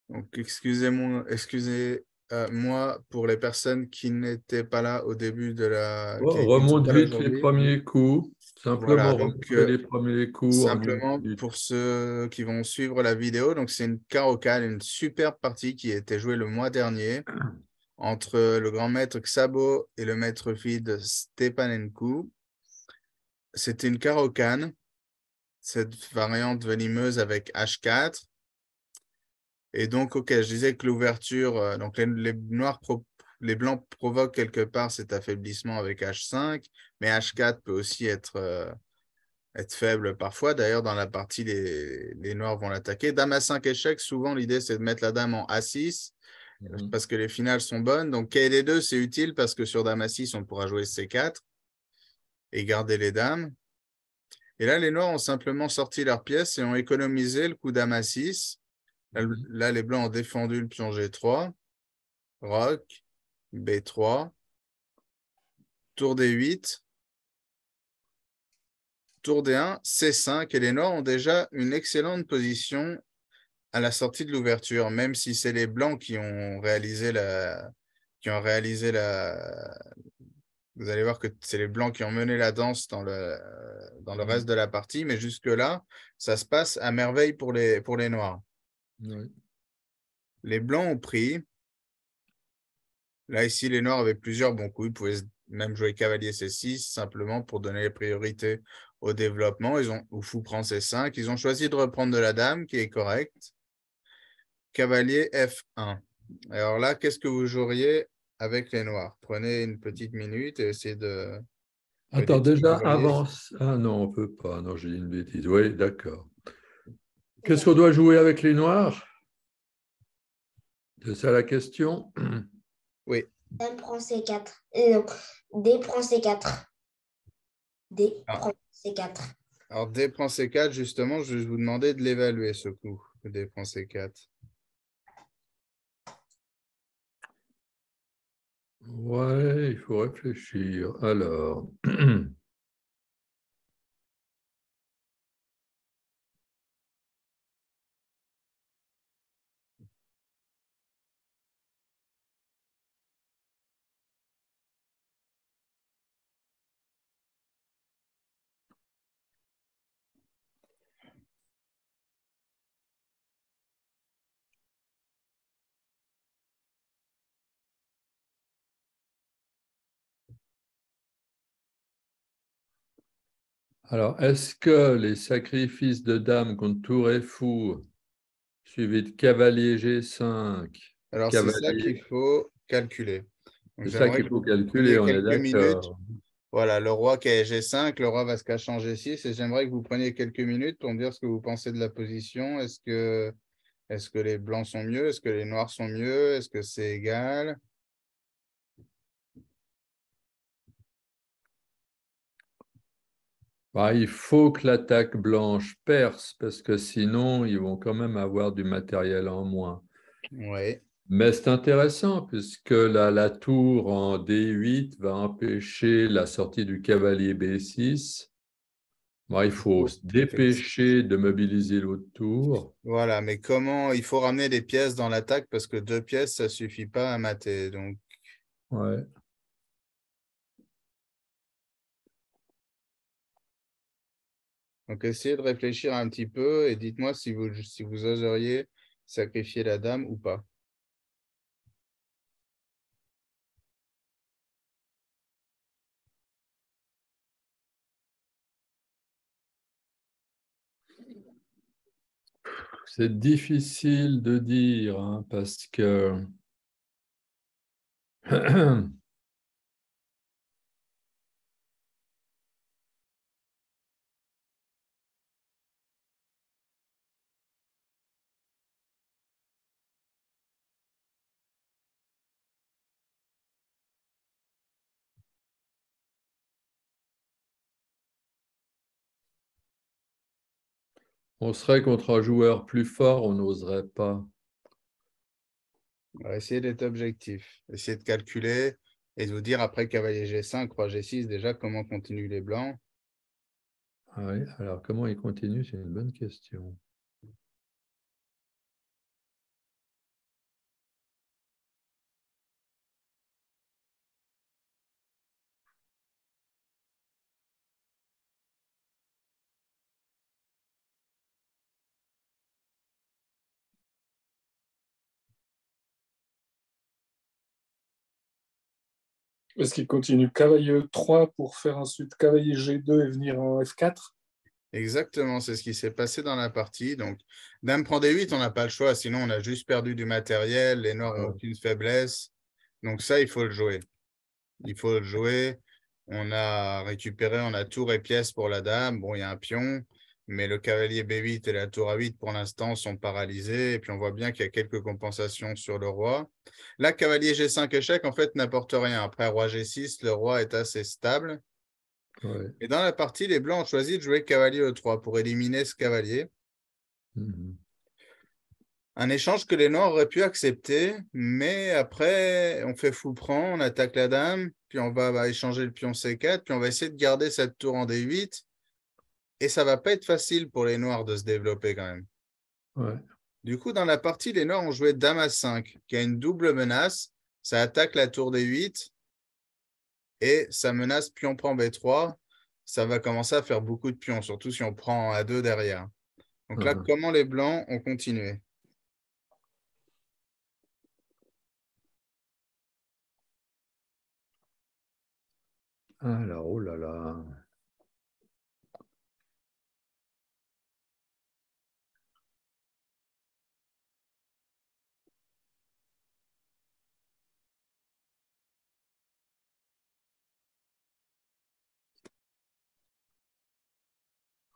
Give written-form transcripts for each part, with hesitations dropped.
Donc, excusez-moi pour les personnes qui n'étaient pas là au début qui ne sont Remonte pas là vite les aujourd'hui. premiers coups. Voilà, Simplement donc remonter les premiers coups en une simplement minute. pour ceux qui vont suivre la vidéo, donc c'est une carocane, une superbe partie qui a été jouée le mois dernier entre le grand maître Xabo et le maître FIDE Stepanenko. C'était une carocane, cette variante venimeuse avec H4. Et donc, ok, je disais que l'ouverture, donc les blancs provoquent quelque part cet affaiblissement avec H5, mais H4 peut aussi être faible parfois. D'ailleurs, dans la partie, les noirs vont l'attaquer. Dame à 5 échecs, souvent l'idée c'est de mettre la dame en A6 Mhm. parce que les finales sont bonnes. Donc, KD2, c'est utile parce que sur dame A6, on pourra jouer C4 et garder les dames. Et là, les noirs ont simplement sorti leurs pièces et ont économisé le coup dame A6. Mhm. Là, les blancs ont défendu le pion G3, roc, B3, tour D8, tour D1, C5. Et les noirs ont déjà une excellente position à la sortie de l'ouverture, même si c'est les blancs qui ont réalisé la. Vous allez voir que c'est les blancs qui ont mené la danse dans le reste Mhm. de la partie, mais jusque-là, ça se passe à merveille pour les noirs. Oui. Les blancs ont pris. Là, ici, les noirs avaient plusieurs bons coups. Ils pouvaient même jouer cavalier C6 simplement pour donner les priorités au développement. Ou fou prend C5. Ils ont choisi de reprendre de la dame, qui est correcte. Cavalier F1. Alors là, qu'est-ce que vous joueriez avec les noirs? Prenez une petite minute et essayez de me Attends, dire ce que vous déjà, voyez. avance. Ah non, on ne peut pas. Non, j'ai dit une bêtise. Oui, d'accord. Qu'est-ce qu'on doit jouer avec les noirs? C'est ça la question? Oui. Dame prend C4. Non, D prend C4. D Ah, prend C4. alors, D prend C4, justement, je vais vous demander de l'évaluer, ce coup. D prend C4. Ouais, il faut réfléchir. Alors, est-ce que les sacrifices de dames contre tour et fou, suivis de cavalier G5, Alors, c'est ça cavalier, qu'il faut calculer. Donc, c'est ça j'aimerais qu'il que faut vous calculer, preniez on est quelques minutes. d'accord. Voilà, le roi qui est G5, le roi va se cacher en G6 et j'aimerais que vous preniez quelques minutes pour me dire ce que vous pensez de la position. Est-ce que les blancs sont mieux? Est-ce que les noirs sont mieux? Est-ce que c'est égal? Bah, il faut que l'attaque blanche perce parce que sinon, ils vont quand même avoir du matériel en moins. Oui, Mais c'est intéressant puisque la tour en D8 va empêcher la sortie du cavalier B6. Bah, il faut se effectivement. dépêcher de mobiliser l'autre tour. Voilà, mais comment il faut ramener des pièces dans l'attaque parce que deux pièces, ça suffit pas à mater. Ouais. Donc essayez de réfléchir un petit peu et dites-moi si vous oseriez sacrifier la dame ou pas. C'est difficile de dire hein, parce que on serait contre un joueur plus fort, on n'oserait pas. On va essayer d'être objectif. Essayer de calculer et de vous dire après cavalier G5, roi G6, déjà comment continuent les blancs. Ah oui, alors comment il continue, c'est une bonne question. Est-ce qu'il continue cavalier E3 pour faire ensuite cavalier G2 et venir en F4? Exactement, c'est ce qui s'est passé dans la partie. Donc, dame prend D8, on n'a pas le choix, sinon on a juste perdu du matériel, les noirs n'ont aucune faiblesse. Donc ça, il faut le jouer. Il faut le jouer. On a récupéré, on a tour et pièce pour la dame. Bon, il y a un pion, mais le cavalier B8 et la tour A8 pour l'instant sont paralysés. Et puis on voit bien qu'il y a quelques compensations sur le roi. Là, cavalier G5 échec, en fait, n'apporte rien. Après roi G6, le roi est assez stable. Ouais. Et dans la partie, les blancs ont choisi de jouer cavalier E3 pour éliminer ce cavalier. Un échange que les noirs auraient pu accepter, mais après, on fait fou prend, on attaque la dame, puis on va échanger le pion C4, puis on va essayer de garder cette tour en D8. Et ça va pas être facile pour les noirs de se développer quand même. Ouais. Du coup, dans la partie, les noirs ont joué dame à 5, qui a une double menace. Ça attaque la tour D8 et ça menace pion prend B3. Ça va commencer à faire beaucoup de pions, surtout si on prend A2 derrière. Donc là, comment les blancs ont continué? Alors, oh là là.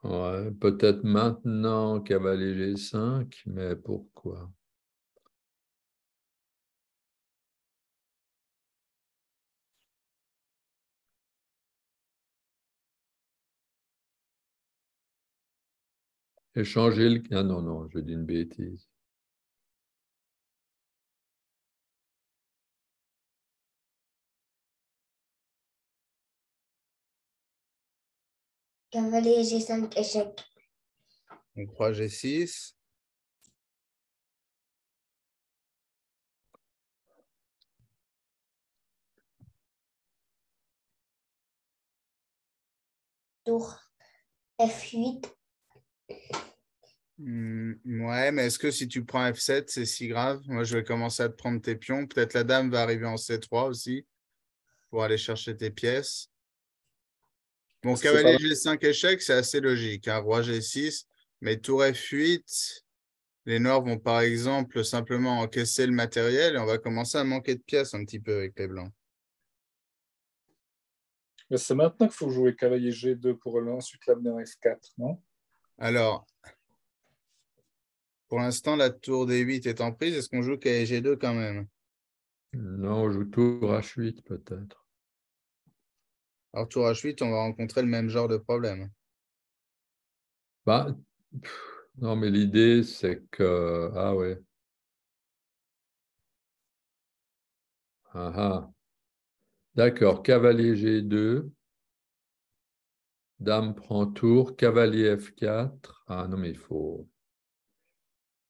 Ouais, peut-être maintenant cavalier G5, mais pourquoi? Échanger le... Ah non, non, je dis une bêtise. Cavalier G5 échec. On croit G6. Tour F8. Ouais, mais est-ce que si tu prends F7, c'est si grave? Moi, je vais commencer à te prendre tes pions. Peut-être la dame va arriver en C3 aussi pour aller chercher tes pièces. Bon, Est-ce que c'est cavalier pas G5 échec, c'est assez logique. Hein. Roi G6, mais tour F8, les noirs vont par exemple simplement encaisser le matériel et on va commencer à manquer de pièces un petit peu avec les blancs. Mais c'est maintenant qu'il faut jouer cavalier G2 pour ensuite l'amener en F4, non? Alors, pour l'instant, la tour D8 est en prise. Est-ce qu'on joue cavalier G2 quand même? Non, on joue tour H8 peut-être. Alors, tour H8, on va rencontrer le même genre de problème. Bah, non, mais l'idée, c'est que... Ah ouais. Ah, ah. D'accord, cavalier G2. Dame prend tour, cavalier F4. Ah non, mais il faut...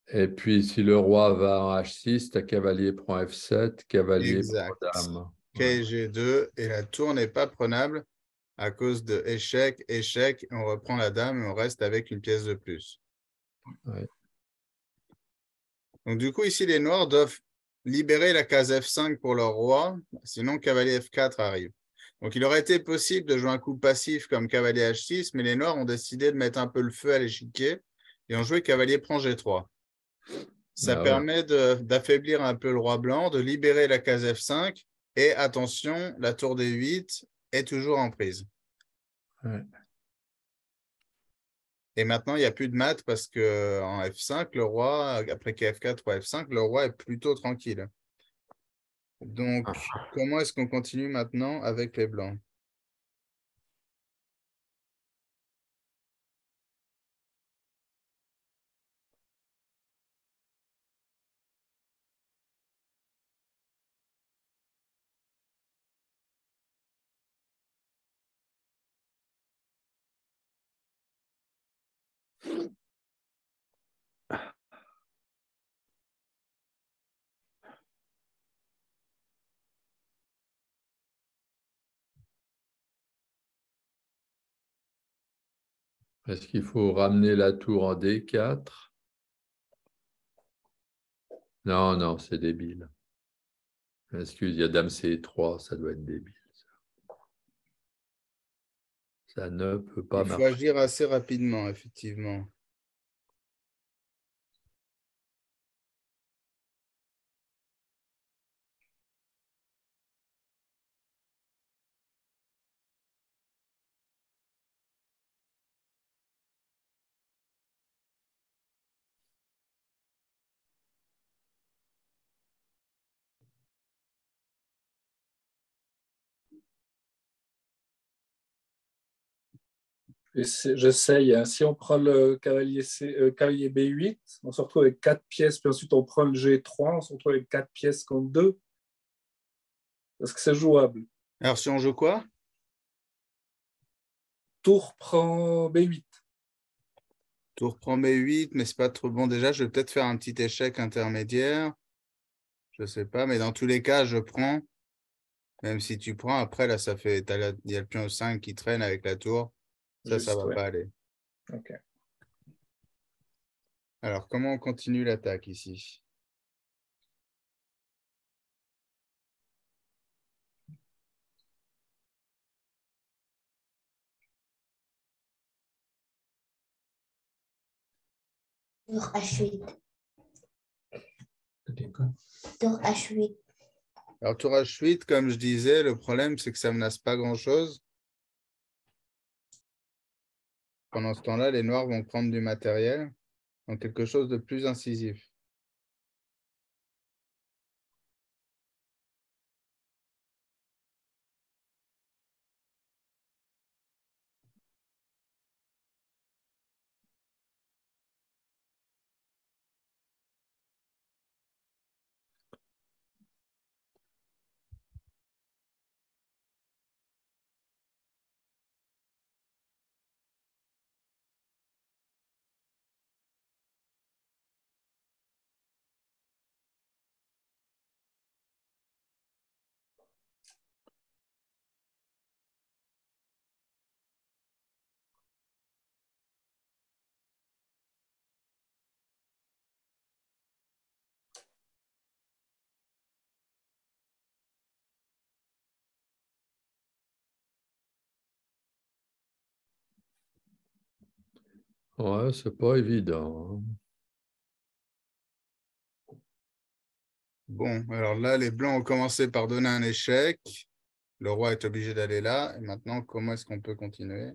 Et puis, si le roi va en H6, ta cavalier prend F7, cavalier prend Exact. dame. Ouais. G2 et la tour n'est pas prenable à cause de échec, échec. On reprend la dame et on reste avec une pièce de plus. Ouais. Donc, du coup, ici, les noirs doivent libérer la case F5 pour leur roi, sinon cavalier F4 arrive. Donc, il aurait été possible de jouer un coup passif comme cavalier H6, mais les noirs ont décidé de mettre un peu le feu à l'échiquier et ont joué cavalier prend G3. Ça Ah ouais. permet d'affaiblir un peu le roi blanc, de libérer la case F5 et attention, la tour D8 est toujours en prise. Ouais. Et maintenant, il n'y a plus de mat parce qu'en F5, le roi, après F4 ou F5, le roi est plutôt tranquille. Donc, comment est-ce qu'on continue maintenant avec les blancs? Est-ce qu'il faut ramener la tour en D4? Non, non, c'est débile. Excuse, il y a dame C3, ça doit être débile. Ça ne peut pas Il faut marcher. agir assez rapidement, effectivement. J'essaye, hein. Si on prend le cavalier B8, on se retrouve avec 4 pièces, puis ensuite on prend le G3, on se retrouve avec 4 pièces contre 2. Est-ce que c'est jouable? Alors, si on joue quoi? Tour prend B8. Tour prend B8, mais c'est pas trop bon. Déjà, je vais peut-être faire un petit échec intermédiaire. Je sais pas, mais dans tous les cas, je prends. Même si tu prends, après, là, ça fait. Il y a le pion 5 qui traîne avec la tour. Ça Juste, va ouais. pas aller. OK. Alors, comment on continue l'attaque ici? Tour H8. Tour H8. Alors, tour H8, comme je disais, le problème, c'est que ça menace pas grand-chose. Pendant ce temps-là, les noirs vont prendre du matériel, donc quelque chose de plus incisif. Ouais, c'est pas évident. Bon, alors là, les blancs ont commencé par donner un échec. Le roi est obligé d'aller là. Et maintenant, comment est-ce qu'on peut continuer?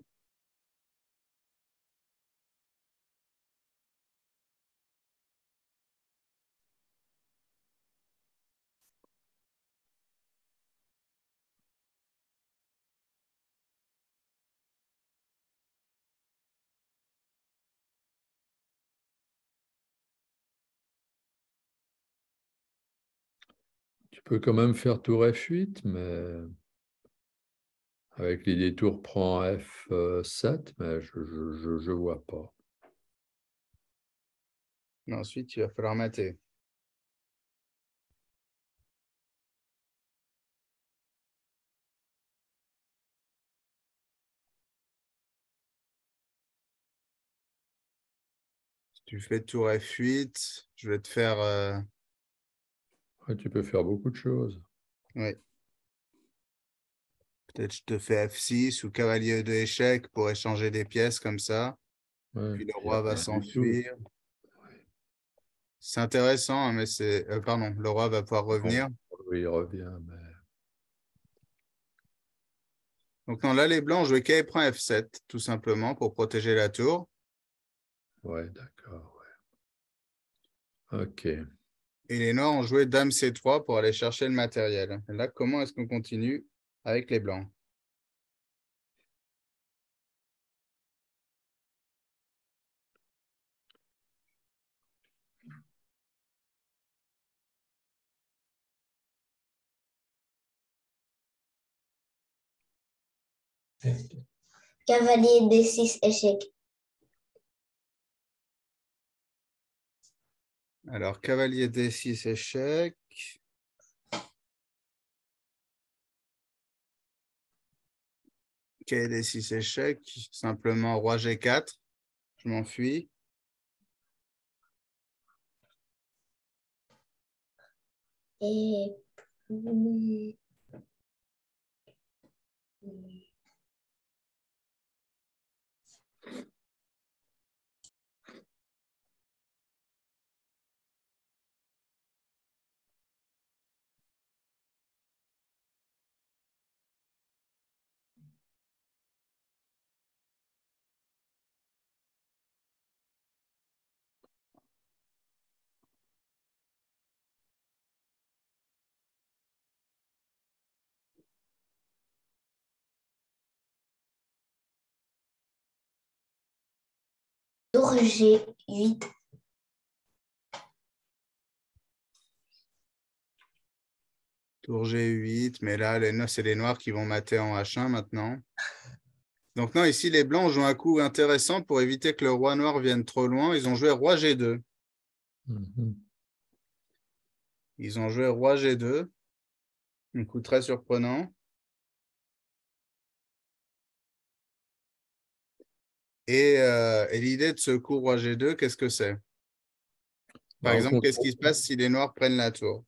Tu peux quand même faire tour F8, mais avec l'idée tour prend F7, mais je vois pas. Ensuite, il va falloir mater. Si tu fais tour F8, je vais te faire... Ouais, tu peux faire beaucoup de choses. oui. Peut-être je te fais F6 ou cavalier de échec pour échanger des pièces comme ça. Ouais, Puis le il n'y a roi va rien du tout. s'enfuir. C'est intéressant, hein, mais c'est... pardon, le roi va pouvoir revenir. Oui, il revient, mais Donc non, là, les blancs, je vais KE prend F7, tout simplement, pour protéger la tour. ouais, d'accord. Ouais. OK. Et les noirs ont joué Dame C3 pour aller chercher le matériel. Et là, comment est-ce qu'on continue avec les blancs? Cavalier D6 échec. Alors, cavalier D6 échec. Cavalier D6 échec. Simplement roi G4. Je m'enfuis. Et puis, tour G8. Tour G8, mais là, c'est les noirs qui vont mater en H1 maintenant. Donc non, ici, les blancs jouent un coup intéressant pour éviter que le roi noir vienne trop loin. Ils ont joué roi G2. Ils ont joué roi G2. Un coup très surprenant. Et l'idée de ce coup roi G2, qu'est-ce que c'est? Par exemple, qu'est-ce qui se passe si les noirs prennent la tour?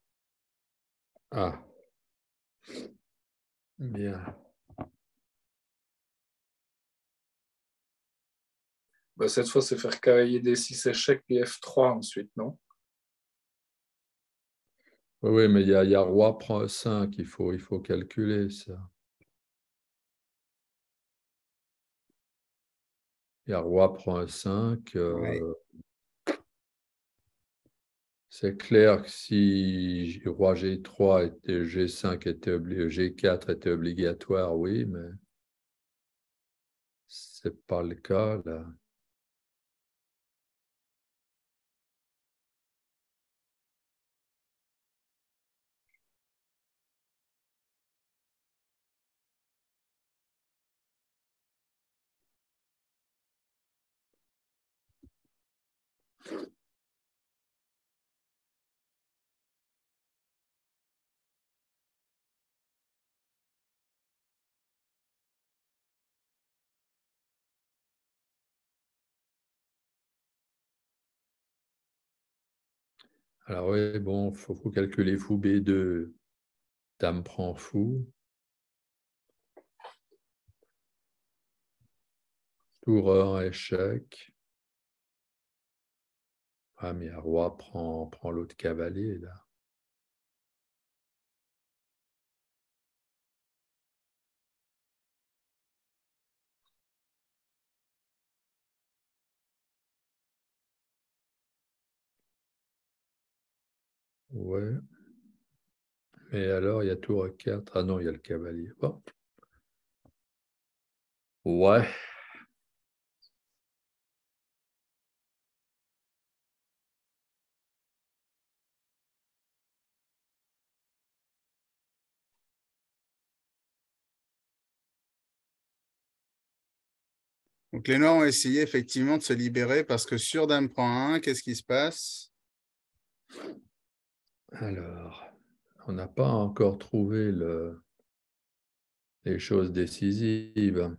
Ah, bien. Bah, cette fois, c'est faire cavalier D6 échec puis F3 ensuite, non? Oui, mais il y a roi prend 5, il faut calculer ça. Il y a roi prend 5. Oui. C'est clair que si roi G3 était G5 G4 était obligatoire, oui, mais c'est pas le cas là. Alors oui, bon, faut calculer fou B2, dame prend fou. Tour 1, échec. Ah, mais roi prend l'autre cavalier, là. Ouais. Mais alors, il y a tour 4. Ah non, il y a le cavalier. Bon. Ouais. Donc les noirs ont essayé effectivement de se libérer parce que sur dame prend 1, qu'est-ce qui se passe? Alors, on n'a pas encore trouvé les choses décisives.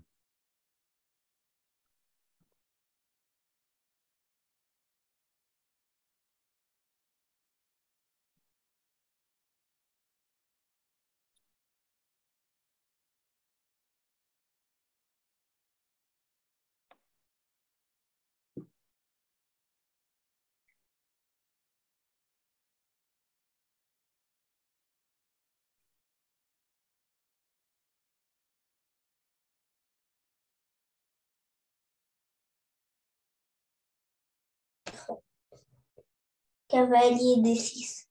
Cavalier D6.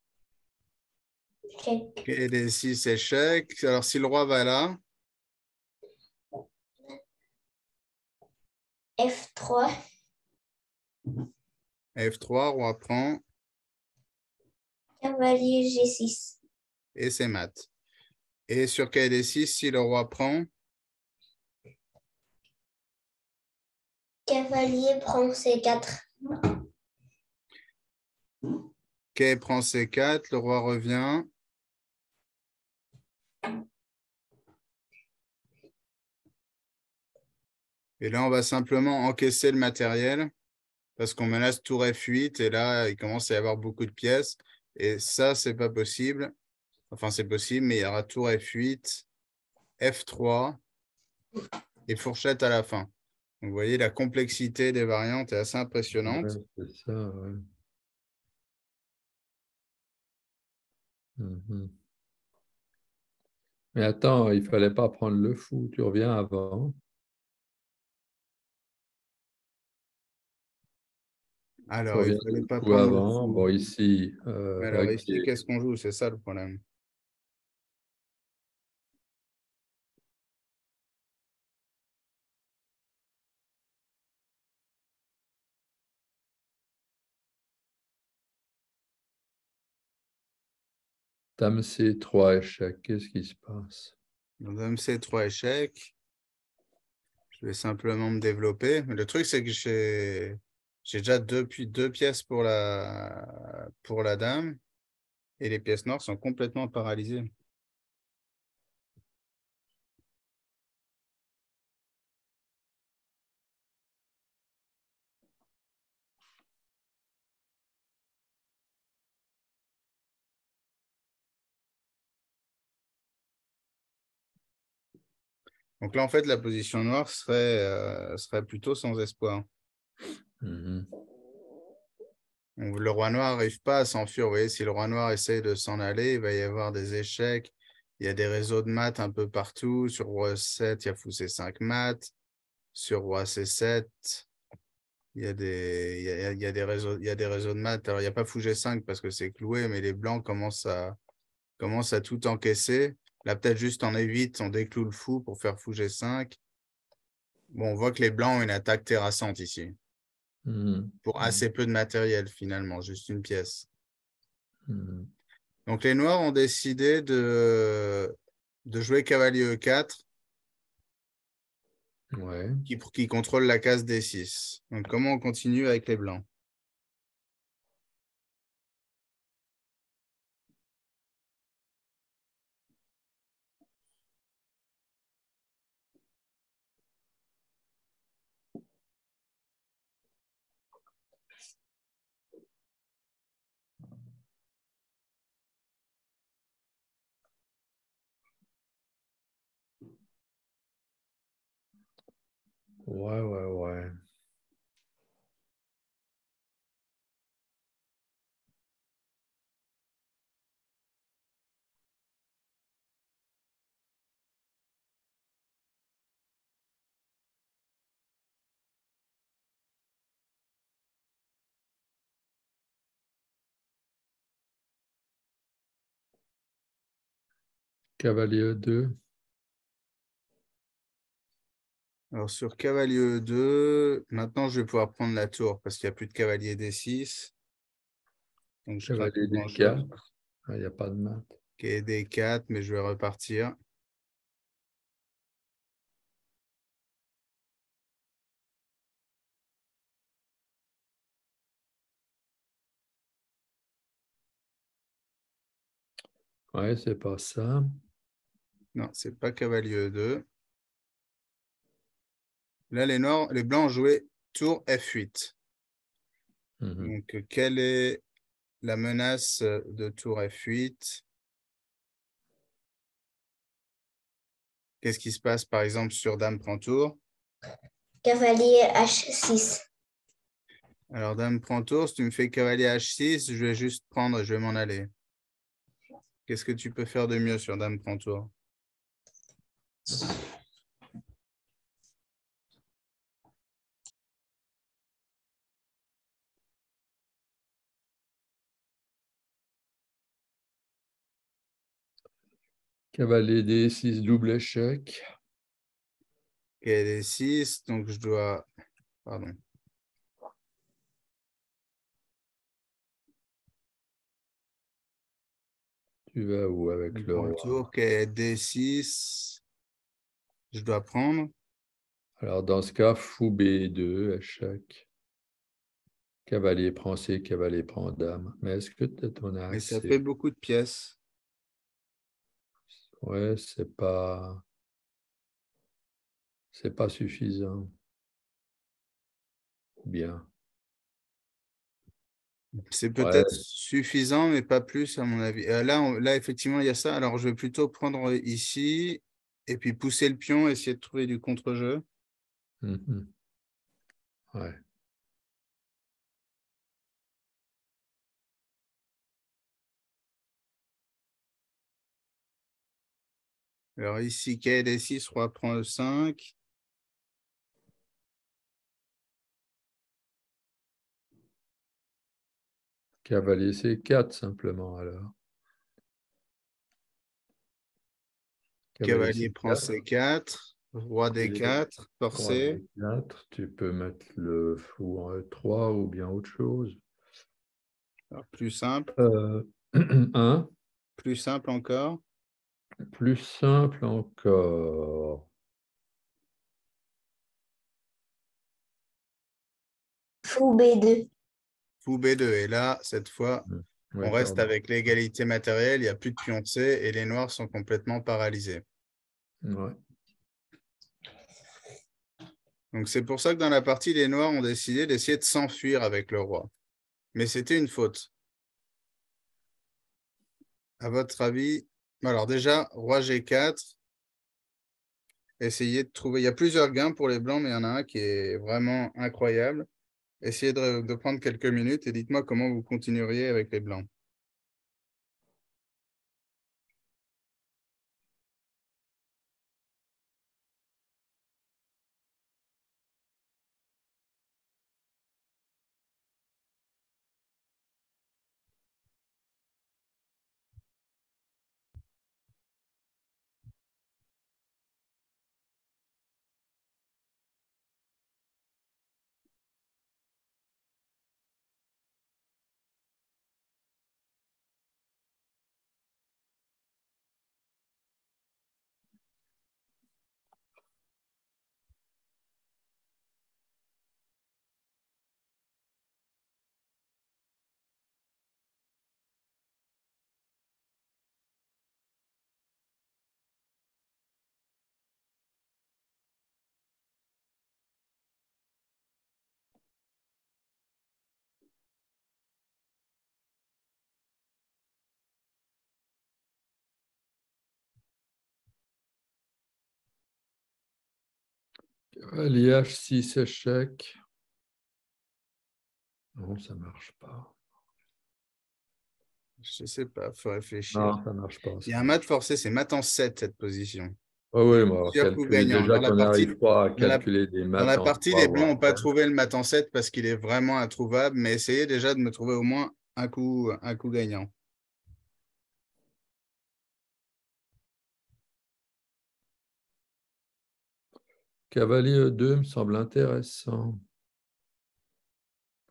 Check. Et des 6 échecs. Alors si le roi va là, F3. F3, roi prend, Cavalier G6. et c'est mat. Et sur KD6, si le roi prend, Cavalier prend C4. K prend C4, le roi revient. Et là, on va simplement encaisser le matériel parce qu'on menace tour F8 et là, il commence à y avoir beaucoup de pièces. Et ça, c'est pas possible. Enfin, c'est possible, mais il y aura tour F8, F3 et fourchette à la fin. Donc, vous voyez, la complexité des variantes est assez impressionnante. Ouais, c'est ça, ouais. Mais attends, il ne fallait pas prendre le fou, tu reviens avant. Tu Alors, il reviens ne fallait pas fou prendre le avant. fou. Bon, ici, Mais alors, ok. ici, qu'est-ce qu'on joue? C'est ça le problème. Dame C3 échec, qu'est-ce qui se passe? Dame C3 échec. Je vais simplement me développer. Mais le truc, c'est que j'ai déjà deux pièces pour la dame. Et les pièces noires sont complètement paralysées. Donc là, en fait, la position noire serait plutôt sans espoir. Mhm. Donc, le roi noir n'arrive pas à s'enfuir. Vous voyez, si le roi noir essaie de s'en aller, il va y avoir des échecs. Il y a des réseaux de maths un peu partout. Sur roi 7, il y a fou C5 maths. Sur roi C7, il y a des réseaux de maths. Alors, il n'y a pas fou G5 parce que c'est cloué, mais les blancs commencent à tout encaisser. Là, peut-être juste en E8, on décloue le fou pour faire fou G5. Bon, on voit que les blancs ont une attaque terrassante ici. Mhm. Pour assez peu de matériel, finalement, juste une pièce. Mhm. Donc, les noirs ont décidé de jouer cavalier E4 Ouais. qui contrôle la case D6. Donc, comment on continue avec les blancs? Ouais. Cavalier 2. Alors, sur cavalier E2, maintenant, je vais pouvoir prendre la tour parce qu'il n'y a plus de cavalier D6. Donc, je crains Cavalier plus grand-chose. D4. Il n'y a pas de maths. Ok, D4, mais je vais repartir. Ouais, c'est pas ça. Non, c'est pas cavalier E2. Là, les blancs ont joué tour F8. Mhm. Donc, quelle est la menace de tour F8? Qu'est-ce qui se passe, par exemple, sur dame prend tour? Cavalier H6. Alors, dame prend tour, si tu me fais cavalier H6, je vais juste prendre, je vais m'en aller. Qu'est-ce que tu peux faire de mieux sur dame prend tour? Cavalier D6 double échec. Ok, D6, donc je dois... Pardon. Tu vas où avec Dame le prend roi? tour, ok, D6, je dois prendre. Alors, dans ce cas, fou B2, échec. Cavalier prend C, cavalier prend dame. Mais est-ce que tu en as Mais ça assez? fait beaucoup de pièces. Ouais, c'est pas suffisant. Bien. C'est Ouais, peut-être suffisant, mais pas plus, à mon avis. Là, effectivement, il y a ça. Alors, je vais plutôt prendre ici et puis pousser le pion, essayer de trouver du contre-jeu. mhm. Ouais. Alors, ici, quai D6, roi prend E5. Cavalier C4, simplement, alors. Cavalier Cavalier prend C4. C4. Roi D4, Roi forcé. D4. Tu peux mettre le fou en E3 ou bien autre chose. Alors, plus simple. 1. Plus simple encore. Plus simple encore. Fou B2. Fou B2. Et là, cette fois, Ouais, on reste pardon. avec l'égalité matérielle. Il n'y a plus de pion C et les noirs sont complètement paralysés. Ouais. Donc, c'est pour ça que dans la partie, les noirs ont décidé d'essayer de s'enfuir avec le roi. Mais c'était une faute. À votre avis, alors déjà, roi G4. Essayez de trouver. Il y a plusieurs gains pour les blancs, mais il y en a un qui est vraiment incroyable. Essayez de prendre quelques minutes et dites-moi comment vous continueriez avec les blancs. Cavalier H6 échec. Non, ça ne marche pas. Je ne sais pas, il faut réfléchir. Non, ça ne marche pas. Il y a un mat forcé, c'est mat en 7, cette position. Oui, oui, mais Plusieurs coups calculer, gagnants. déjà qu'on n'arrive pas à calculer des Dans maths la en partie, les 3, blancs voire n'ont pas 4. trouvé le mat en 7 parce qu'il est vraiment introuvable, mais essayez déjà de me trouver au moins un coup gagnant. Cavalier E2 me semble intéressant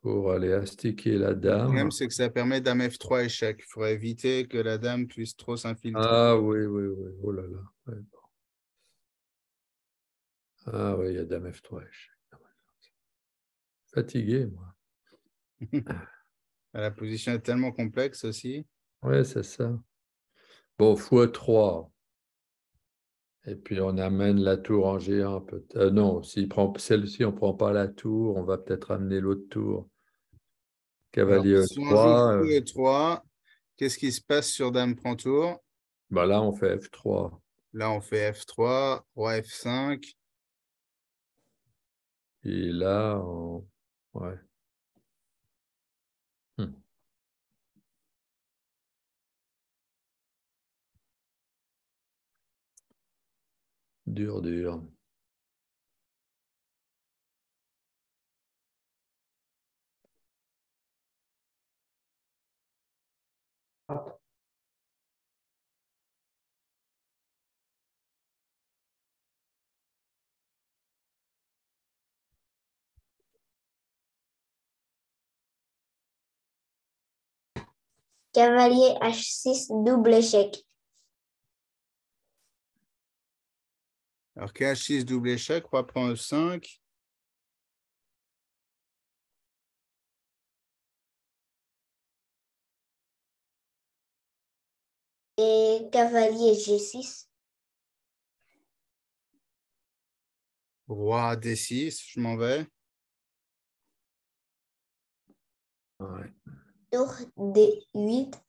pour aller astiquer la Le dame. problème, c'est que ça permet dame F3 échec. Il faudrait éviter que la dame puisse trop s'infiltrer. Ah oui, oui, oui. Oh là là. Ouais, bon. Ah oui, il y a dame F3 échec. Fatigué, moi. La position est tellement complexe aussi. Oui, c'est ça. Bon, x3. Et puis on amène la tour en géant. Non, s'il prend celle-ci, on ne prend pas la tour, on va peut-être amener l'autre tour. Alors, Cavalier si on joue E3. fou E3, qu'est-ce qui se passe sur dame prend tour? Bah là, on fait F3. Là, on fait F3, roi F5. Et là, ouais. Dur, dur. Cavalier H6 double échec. Alors, KH6 double échec, roi prend E5. Et cavalier G6. Roi D6, je m'en vais. Ouais. Tour D8.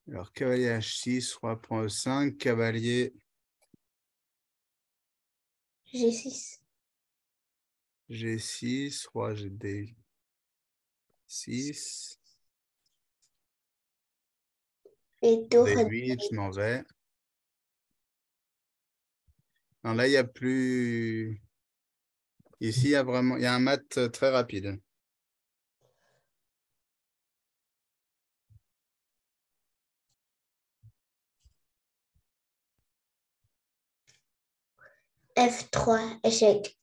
Alors, cavalier H6, roi prend E5, cavalier G6. G6, roi D6. Et tour D8, je m'en vais. Non, là, il n'y a plus... Ici, il y a vraiment un mat très rapide. F3 échec.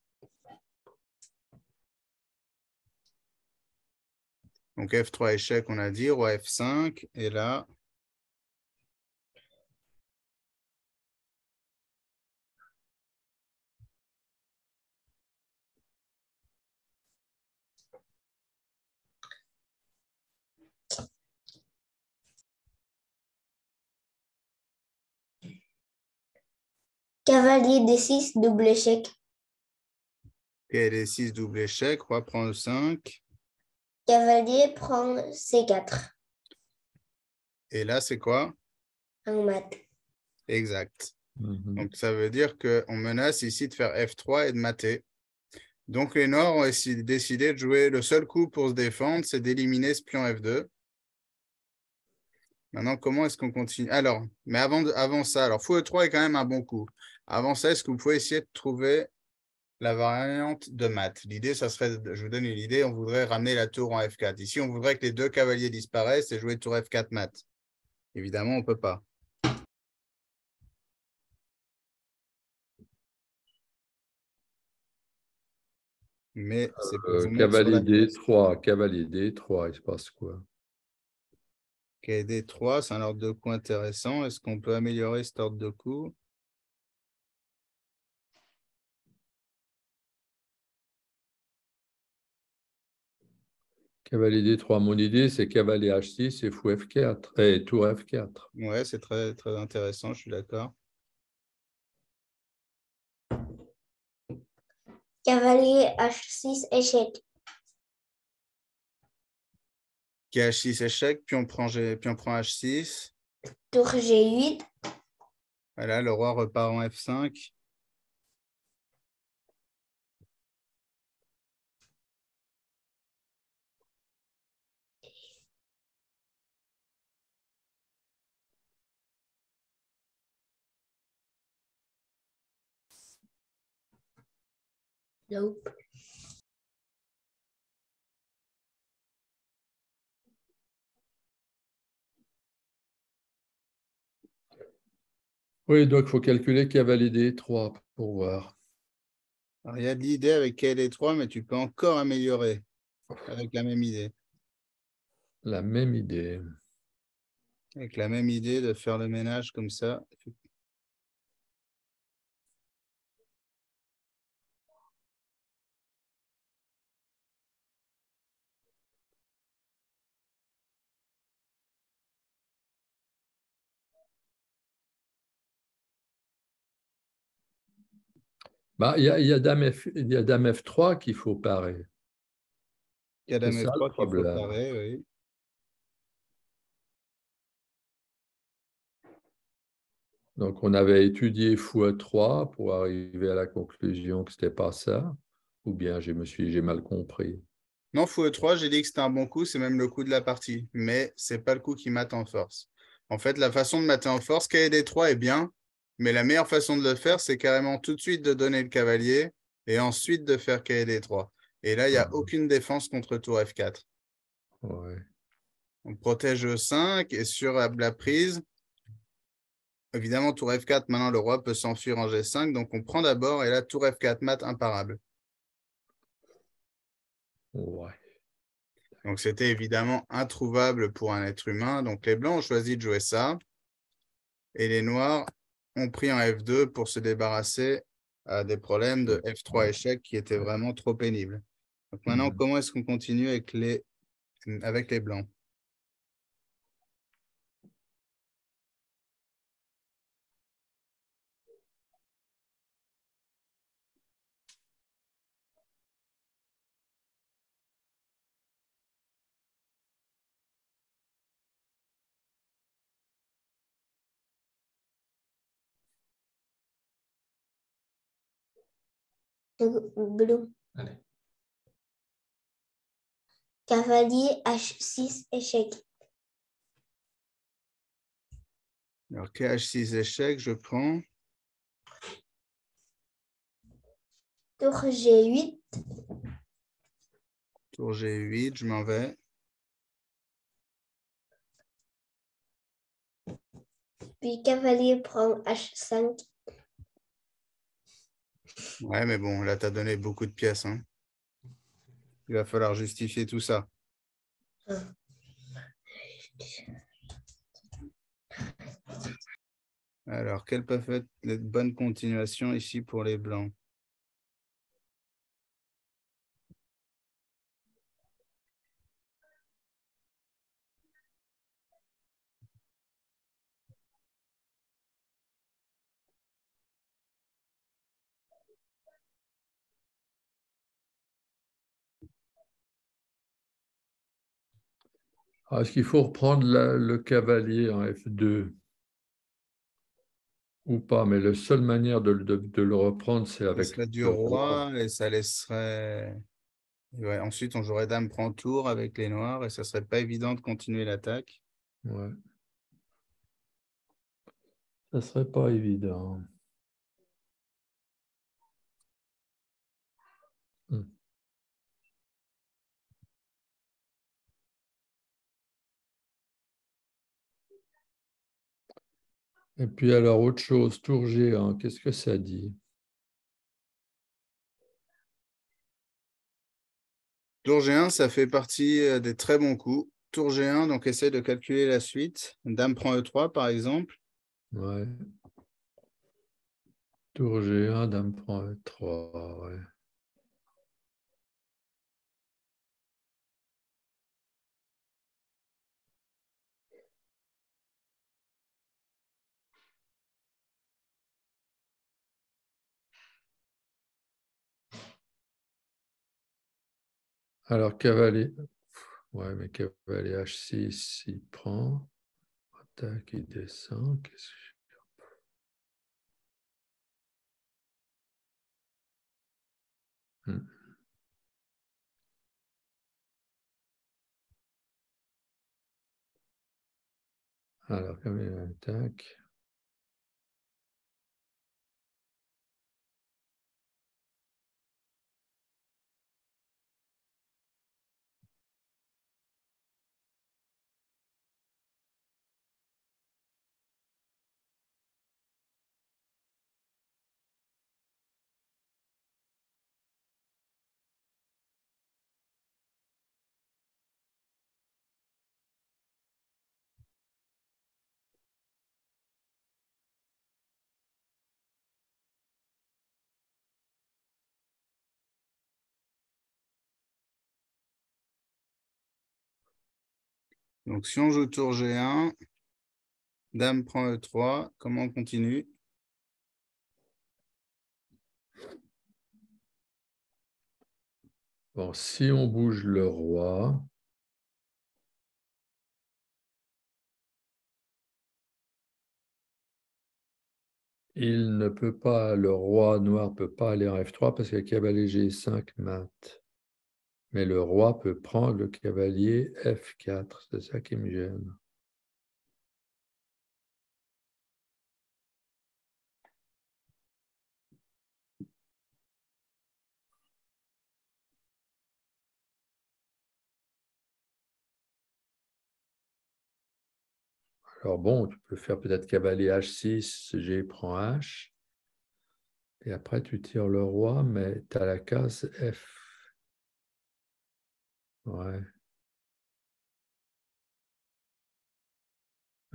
Donc F3 échec, on a dit, roi F5. Et là, Cavalier D6, double échec. cavalier D6, double échec, roi prend E5. Cavalier prend C4. Et là, c'est quoi? En mat. Exact. Mhm. Donc, ça veut dire qu'on menace ici de faire F3 et de mater. Donc, les Noirs ont décidé de jouer. Le seul coup pour se défendre, c'est d'éliminer ce pion F2. Maintenant, comment est-ce qu'on continue? Alors, mais avant ça, alors fou E3 est quand même un bon coup. Avant ça, est-ce que vous pouvez essayer de trouver la variante de mat? L'idée, ça serait, je vous donne une idée, on voudrait ramener la tour en F4. Ici, on voudrait que les deux cavaliers disparaissent et jouer tour F4 mat. Évidemment, on ne peut pas. Mais c'est pour vous mettre sur la Cavalier piste. D3, cavalier D3, il se passe quoi? Cavalier D3, c'est un ordre de coup intéressant. Est-ce qu'on peut améliorer cet ordre de coup? Cavalier D3, mon idée, c'est cavalier H6 et fou F4, et tour F4. Ouais, c'est très, très intéressant, je suis d'accord. Cavalier H6, échec. H6 échec, puis on prend H6. Tour G8. Voilà, le roi repart en F5. Nope. Oui, donc il faut calculer cavalier D3 pour voir. Alors, il y a de l'idée avec KD3, mais tu peux encore améliorer avec la même idée. La même idée. Avec la même idée de faire le ménage comme ça. Bah, il y a dame F3 qu'il faut parer. Il y a C'est dame ça le F3 qu'il faut problème. parer, oui. Donc, on avait étudié fou E3 pour arriver à la conclusion que ce n'était pas ça, ou bien j'ai mal compris. Non, fou E3, j'ai dit que c'était un bon coup, c'est même le coup de la partie, mais c'est pas le coup qui mate en force. En fait, la façon de mater en force, KD3 est bien, mais la meilleure façon de le faire, c'est carrément tout de suite de donner le cavalier et ensuite de faire KD3. Et là, il n'y a aucune défense contre tour F4. Ouais. On protège E5 et sur la prise, évidemment, tour F4, maintenant le roi peut s'enfuir en G5, donc on prend d'abord et là, tour F4 mat imparable. Ouais. Donc c'était évidemment introuvable pour un être humain. Donc les blancs ont choisi de jouer ça et les noirs ont pris un F2 pour se débarrasser des problèmes de F3 échec qui étaient vraiment trop pénibles. Donc maintenant, comment est-ce qu'on continue avec les blancs? Bleu. Allez. Cavalier H6, échec. Alors KH6 échec, je prends. Tour G8. Tour G8, je m'en vais. Puis cavalier prend H5. Ouais, mais bon, là, tu as donné beaucoup de pièces, hein. Il va falloir justifier tout ça. Alors, quelles peuvent être les bonnes continuations ici pour les blancs? Est-ce qu'il faut reprendre le cavalier en F2 ou pas? Mais la seule manière de le reprendre, c'est Ce avec serait du le roi. roi et ça laisserait... Ouais, ensuite, on jouerait dame prend tour avec les noirs et ça serait pas évident de continuer l'attaque. Ouais. Ça serait pas évident. Hmm. Et puis alors, autre chose, tour géant, qu'est-ce que ça dit? Tour G1, ça fait partie des très bons coups. Tour G1, donc essaye de calculer la suite. Dame prend E3, par exemple. Ouais. Tour G1, dame prend E3, ouais. Alors, cavalier, ouais, mais cavalier H6, il prend, attaque, il descend, qu'est-ce que... Hmm. Alors, cavalier attaque. Donc, si on joue tour G1, dame prend E3, comment on continue? Bon, si on bouge le roi, il ne peut pas, le roi noir ne peut pas aller en F3 parce que le cavalier G5 mate. Mais le roi peut prendre le cavalier F4, c'est ça qui me gêne. Alors bon, tu peux faire peut-être cavalier H6, G prend H. Et après, tu tires le roi, mais tu as la case F. Ouais.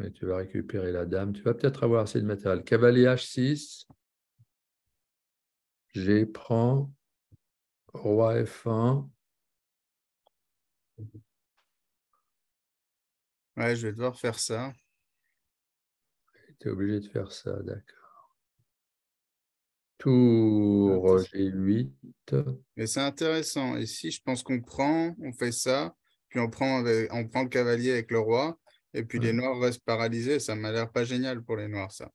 Et tu vas récupérer la dame. Tu vas peut-être avoir assez de matériel. Cavalier H6. G prend. Roi F1. Ouais, je vais devoir faire ça. Tu es obligé de faire ça, d'accord. Tour G8. Mais c'est intéressant. Ici, je pense qu'on prend, on fait ça, puis on prend le cavalier avec le roi, et puis les Ouais. noirs restent paralysés. Ça m'a l'air pas génial pour les noirs, ça.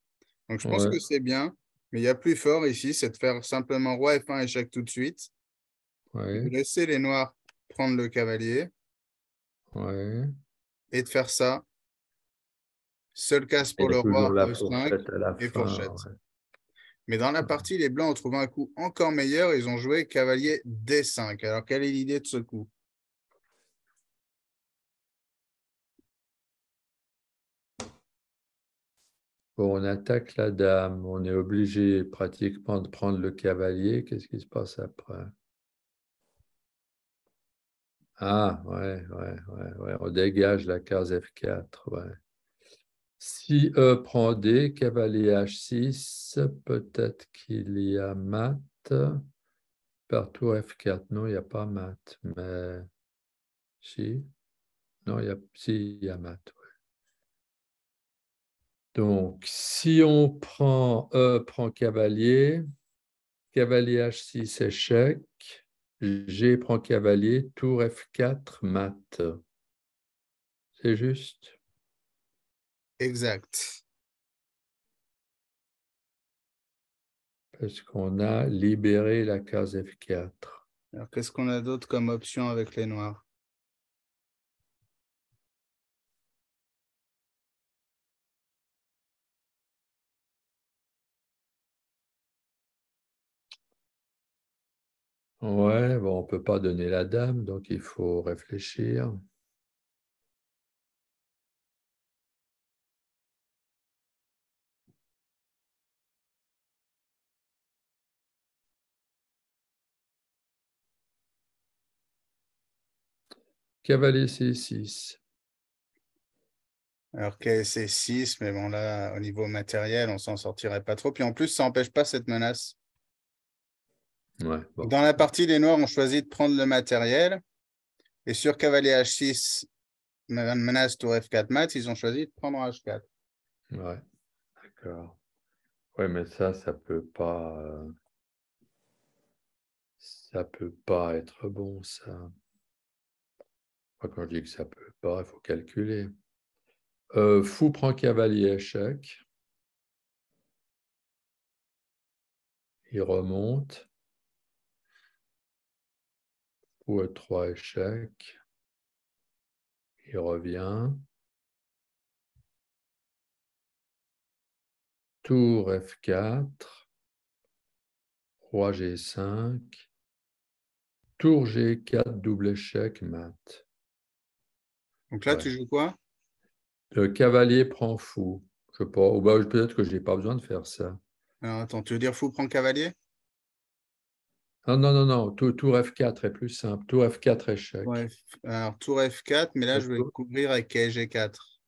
Donc, je pense Ouais. que c'est bien, mais il y a plus fort ici, c'est de faire simplement roi F1 échec tout de suite, de Ouais. laisser les noirs prendre le cavalier, Ouais. et de faire ça. Seule case Il pour y le a toujours roi la E5 fourchette à la et fin. fourchette. Ouais. Mais dans la partie, les blancs ont trouvé un coup encore meilleur. Ils ont joué cavalier D5. Alors, quelle est l'idée de ce coup? Bon, on attaque la dame. On est obligé pratiquement de prendre le cavalier. Qu'est-ce qui se passe après? Ah, ouais. On dégage la case F4, ouais. Si E prend D, cavalier H6, peut-être qu'il y a mat. Par tour F4, non, il n'y a pas mat, mais si. Non, il y a mat. Ouais. Donc, si on prend E prend cavalier, cavalier H6 échec, G prend cavalier, tour F4 mat. C'est juste? Exact. Parce qu'on a libéré la case F4. Alors, qu'est-ce qu'on a d'autre comme option avec les noirs? Ouais, bon, on ne peut pas donner la dame, donc il faut réfléchir. Cavalier C6. Alors que c'est 6, mais bon, là, au niveau matériel, on s'en sortirait pas trop. Puis en plus, ça n'empêche pas cette menace. Ouais, bon. Dans la partie, les noirs ont choisi de prendre le matériel. Et sur cavalier H6, menace tour F4 mat, ils ont choisi de prendre H4. Ouais, d'accord. Oui, mais ça peut pas. Ça peut pas être bon, ça. Moi, quand je dis que ça peut pas, il faut calculer. Fou prend cavalier échec. Il remonte. Fou E3 échec. Il revient. Tour F4. Roi G5. Tour G4, double échec, mat. Donc là, Ouais. tu joues quoi? Le cavalier prend fou. Je sais pas. Ou bah, peut-être que je n'ai pas besoin de faire ça. Alors, attends, tu veux dire fou prend cavalier? Non. Tour F4 est plus simple. Tour F4 échec. Ouais. Alors, tour F4, mais là, je vais couvrir avec G4.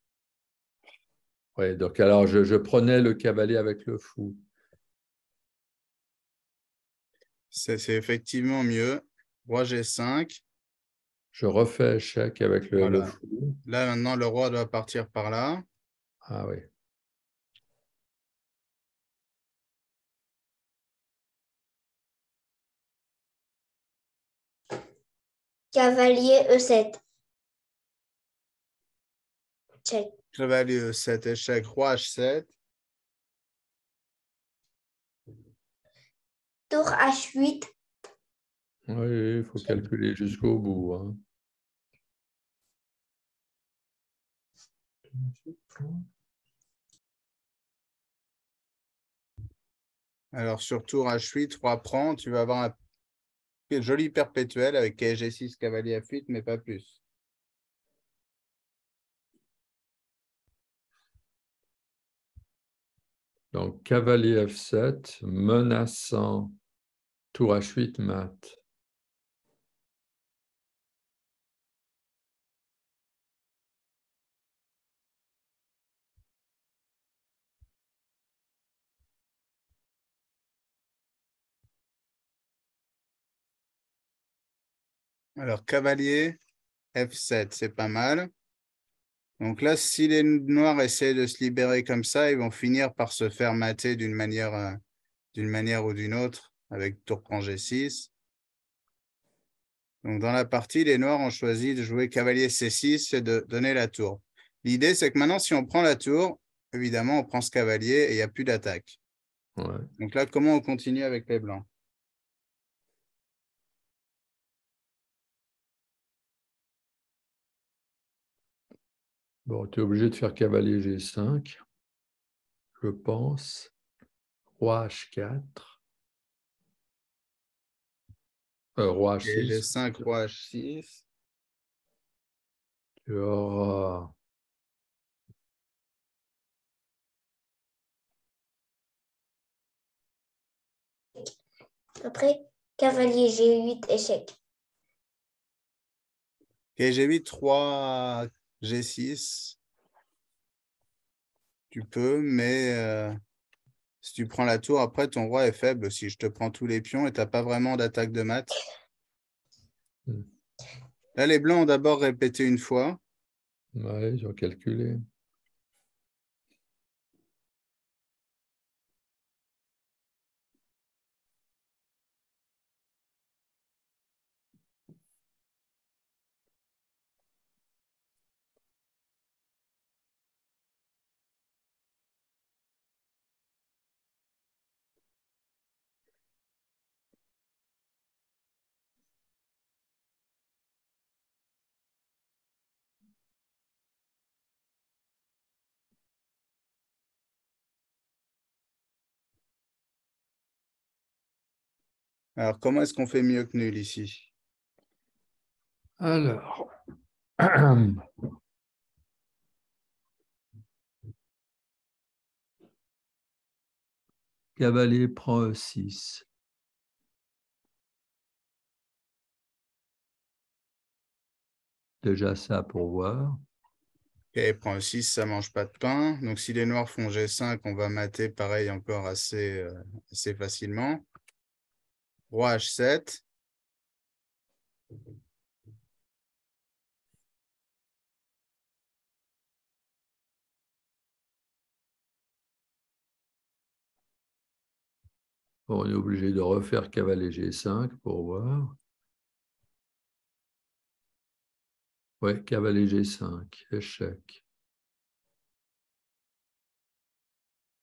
Oui, donc alors je prenais le cavalier avec le fou. C'est effectivement mieux. Roi G5. Je refais échec avec le Voilà. fou. Là, maintenant, le roi doit partir par là. Ah oui. Cavalier E7. Check. Cavalier E7 échec, roi H7. Tour H8. Oui, il faut calculer jusqu'au bout. Hein. Alors, sur tour H8, roi prend, tu vas avoir un joli perpétuel avec G6, cavalier F8, mais pas plus. Donc, cavalier F7, menaçant tour H8 mat. Alors, cavalier F7, c'est pas mal. Donc là, si les noirs essaient de se libérer comme ça, ils vont finir par se faire mater d'une manière ou d'une autre avec tour prend G6. Donc dans la partie, les noirs ont choisi de jouer cavalier C6 et de donner la tour. L'idée, c'est que maintenant, si on prend la tour, évidemment, on prend ce cavalier et il n'y a plus d'attaque. Ouais. Donc là, comment on continue avec les blancs? Bon, tu es obligé de faire cavalier G5, je pense. Roi H4. Roi Et H6. G5, roi H6. Tu auras Après, cavalier G8, échec. G8, 3, G6. Tu peux, mais si tu prends la tour, après, ton roi est faible aussi. Je te prends tous les pions et tu n'as pas vraiment d'attaque de mat. Hmm. Là, les blancs ont d'abord répété une fois. Ouais, ils ont calculé. Alors, comment est-ce qu'on fait mieux que nul ici? Alors, cavalier prend E6. Déjà ça pour voir. Ok, prend le 6, ça mange pas de pain. Donc, si les noirs font G5, on va mater pareil encore assez facilement. Roi H7. Bon, on est obligé de refaire cavalier G5 pour voir. Oui, cavalier G5, échec.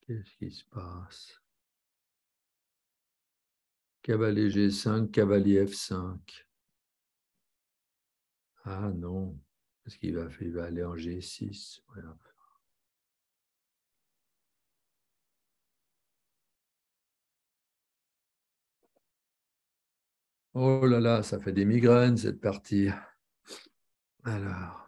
Qu'est-ce qui se passe? Cavalier G5, cavalier F5. Ah non, parce qu'il va aller en G6. Voilà. Oh là là, ça fait des migraines cette partie. Alors.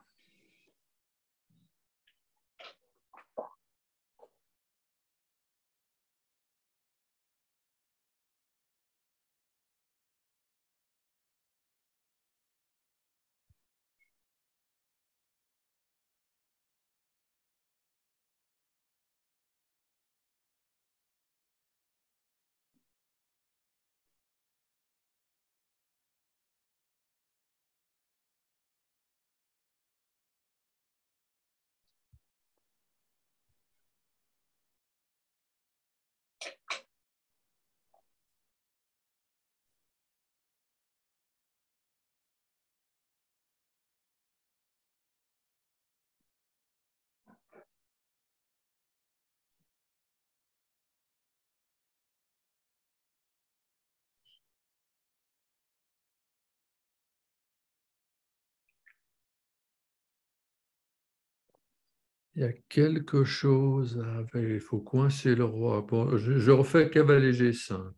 Il y a quelque chose il faut coincer le roi. Bon, je refais cavalier G5.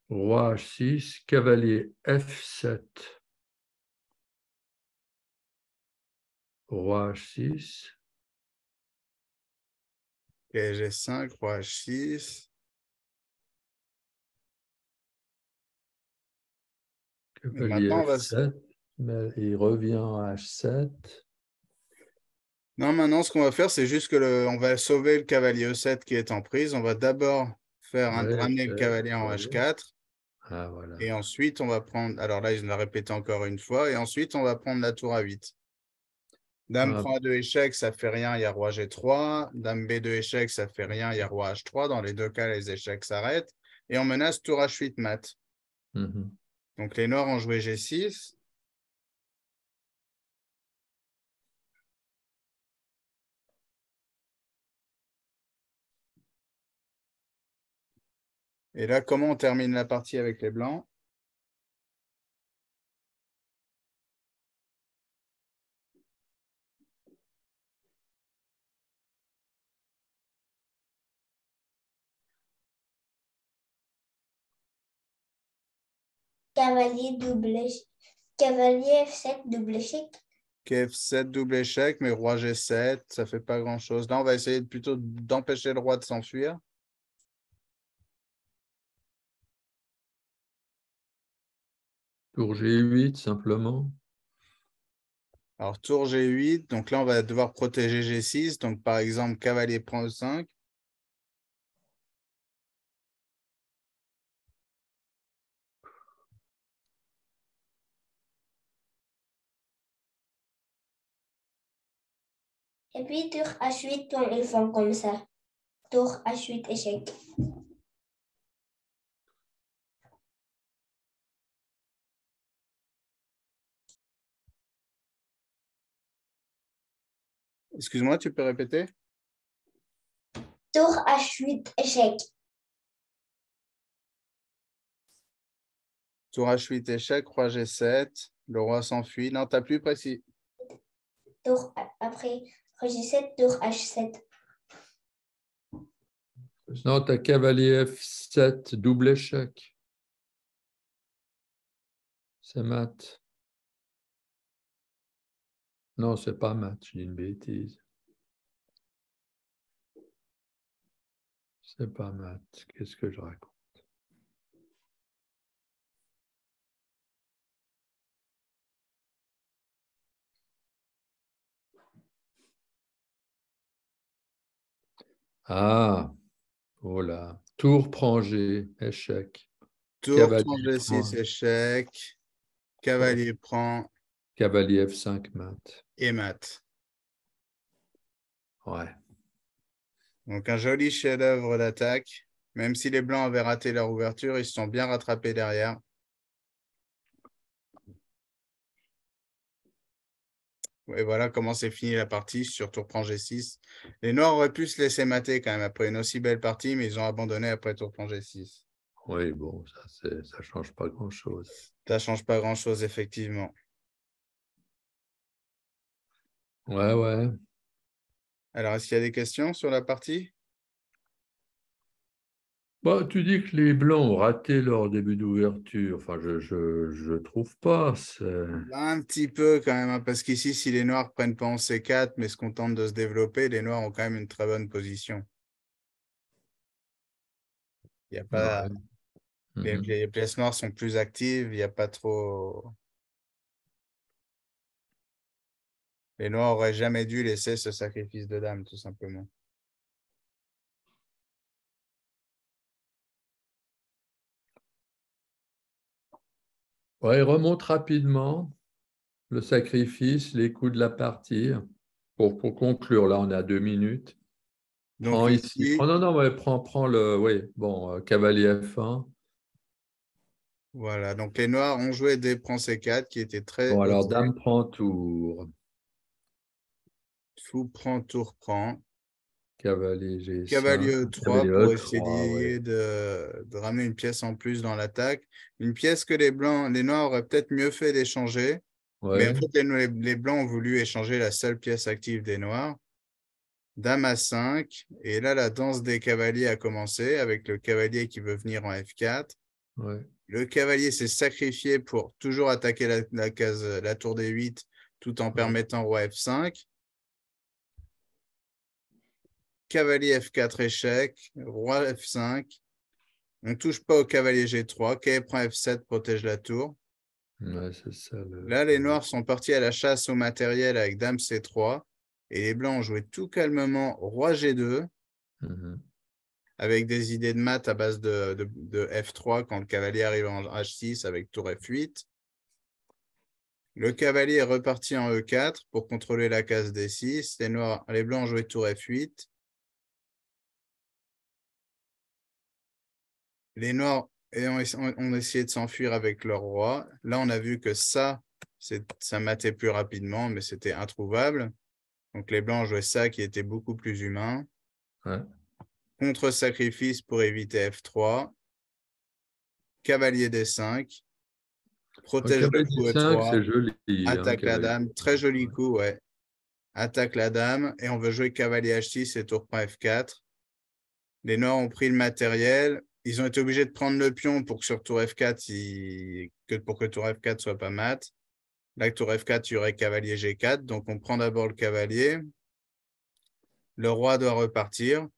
Roi H6, cavalier F7. Roi H6. Ok, G5, roi H6. Et Cavalier maintenant, F7. Mais il revient à H7. non, maintenant, ce qu'on va faire, c'est juste que on va sauver le cavalier E7 qui est en prise. On va d'abord Ouais, ramener le cavalier en ouais. H4. Ah, voilà. Et ensuite, on va prendre... Alors là, il l'a répété encore une fois. Et ensuite, on va prendre la tour A8. Dame Ah, prend A2 échec, ça fait rien, il y a roi G3. Dame B2 échec, ça fait rien, il y a roi H3. Dans les deux cas, les échecs s'arrêtent. Et on menace tour H8 mat. mhm. Donc les noirs ont joué G6. Et là, comment on termine la partie avec les blancs? Cavalier F7 double échec. F7 double échec, mais roi G7, ça fait pas grand-chose. Là, on va essayer plutôt d'empêcher le roi de s'enfuir. Tour G8, simplement. Alors, tour G8. Donc là, on va devoir protéger G6. Donc, par exemple, cavalier prend E5. Et puis, tour H8, ils font comme ça. Tour H8, échec. Excuse-moi, tu peux répéter? Tour H8, échec. Tour H8, échec, roi G7. Le roi s'enfuit. Non, t'as plus précis. Tour après, roi G7, tour H7. Non, tu as cavalier F7, double échec. C'est mat. Non, c'est pas mat, je dis une bêtise. C'est pas mat. Qu'est-ce que je raconte? Ah, voilà. Tour prend G, échec. Tour Cavalier prend G6, prend. échec. Cavalier prend Cavalier F5, mat. et mat. Ouais. Donc, un joli chef-d'œuvre d'attaque. Même si les blancs avaient raté leur ouverture, ils se sont bien rattrapés derrière. Et voilà comment c'est fini la partie sur tour prend G6. Les noirs auraient pu se laisser mater quand même après une aussi belle partie, mais ils ont abandonné après tour prend G6. Oui, bon, ça ne change pas grand-chose. Ça ne change pas grand-chose, effectivement. Ouais, ouais. Alors, est-ce qu'il y a des questions sur la partie? Bah, tu dis que les Blancs ont raté leur début d'ouverture. Enfin, je trouve pas. Un petit peu quand même, hein, parce qu'ici, si les noirs prennent pas en C4, mais se contentent de se développer, les noirs ont quand même une très bonne position. Il y a pas... Ouais. Les pièces noires sont plus actives, il n'y a pas trop... Les noirs auraient jamais dû laisser ce sacrifice de dame, tout simplement. Ouais, remonte rapidement le sacrifice, les coups de la partie. Pour conclure, là, on est à 2 minutes. Donc Prends ici. ici, Non, ouais, prends le. Oui, bon, cavalier F1. voilà. Donc les noirs ont joué des prend C4 qui était très Bon, alors, osé. dame prend tour. Fou prend, tour prend. Cavalier G5. Cavalier E3 Cavalier pour E3, oui. essayer de ramener une pièce en plus dans l'attaque. Une pièce que les noirs auraient peut-être mieux fait d'échanger. Mais en Ouais, fait, les blancs ont voulu échanger la seule pièce active des noirs. Dame à 5. Et là, la danse des cavaliers a commencé avec le cavalier qui veut venir en F4. ouais. Le cavalier s'est sacrifié pour toujours attaquer la tour des 8 tout en permettant roi F5. Cavalier F4 échec, roi F5. On ne touche pas au cavalier G3. Cavalier prend F7 protège la tour. Ouais, c'est ça. Là, les noirs sont partis à la chasse au matériel avec dame C3. Et les blancs ont joué tout calmement roi G2 avec des idées de maths à base de F3 quand le cavalier arrive en H6 avec tour F8. Le cavalier est reparti en E4 pour contrôler la case D6. Les blancs ont joué tour F8. Les noirs ont essayé de s'enfuir avec leur roi. Là, on a vu que ça matait plus rapidement, mais c'était introuvable. Donc, les blancs ont joué ça qui était beaucoup plus humain. Ouais. Contre-sacrifice pour éviter F3. Cavalier D5. Protège le Cavalier fou 5, E3. c'est joli. Attaque la Cavalier. dame. Très joli coup, ouais. Attaque la dame. Et on veut jouer cavalier H6 et tour prend F4. Les noirs ont pris le matériel. Ils ont été obligés de prendre le pion pour que sur tour F4, pour que tour F4 soit pas mat. Là, tour F4, il y aurait cavalier G4. Donc, on prend d'abord le cavalier. Le roi doit repartir.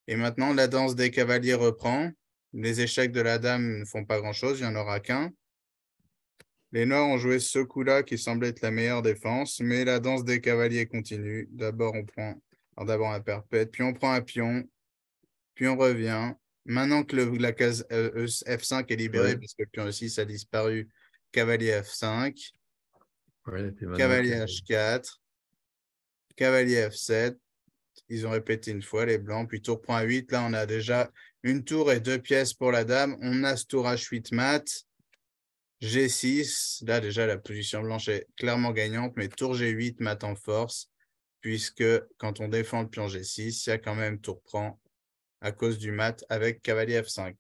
Et maintenant, la danse des cavaliers reprend. Les échecs de la dame ne font pas grand-chose. Il n'y en aura qu'un. Les Noirs ont joué ce coup-là qui semble être la meilleure défense, mais la danse des cavaliers continue. D'abord, on prend d'abord un perpète, puis on prend un pion, puis on revient. Maintenant que la case F5 est libérée, Ouais. parce que le pion E6 a disparu, cavalier F5, Ouais, et puis maintenant, cavalier H4, cavalier F7. Ils ont répété une fois, les blancs, puis tour prend 8. Là, on a déjà une tour et 2 pièces pour la dame. On a ce tour H8 mat. G6, là déjà la position blanche est clairement gagnante, mais tour G8 mat en force, puisque quand on défend le pion G6, il y a quand même tour prend à cause du mat avec cavalier F5.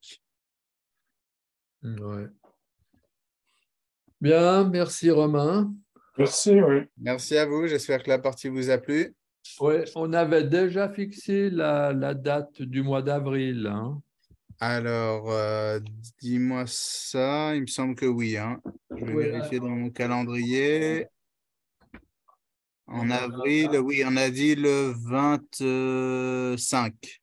Ouais. Bien, merci Romain. Merci, oui. Merci à vous, j'espère que la partie vous a plu. Ouais, on avait déjà fixé la date du mois d'avril, hein. Alors, dis-moi ça, il me semble que oui, hein. Je vais Ouais, vérifier dans mon calendrier. En avril, oui, on a dit le 25.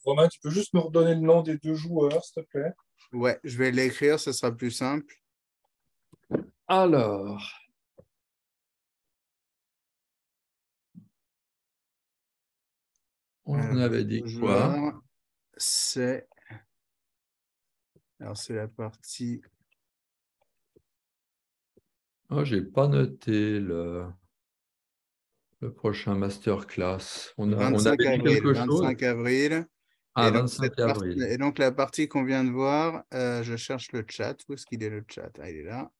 Romain, tu peux juste nous redonner le nom des 2 joueurs, s'il te plaît? Ouais, je vais l'écrire, ce sera plus simple. Alors, on Alors, avait dit quoi? joueur, c'est... Alors, c'est la partie... Oh, j'ai pas noté le prochain masterclass. On 25 avait dit avril. quelque chose? 25 avril. Ah, 25 avril. Et donc, la partie qu'on vient de voir, je cherche le chat. Où est-ce qu'il est le chat? Ah, il est là.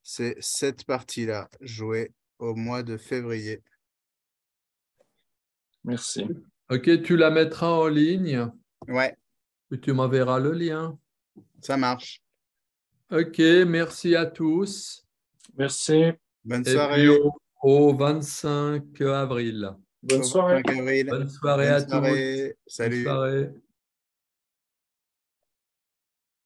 C'est cette partie-là, jouée au mois de février. Merci. Ok, tu la mettras en ligne Ouais, et tu m'enverras le lien. ça marche. Ok, merci à tous. Merci. Bonne Et puis soirée. au 25 avril. Bonne Au soirée. 25 avril. Bonne soirée Bonne à tous. soirée. Bonne Salut. soirée.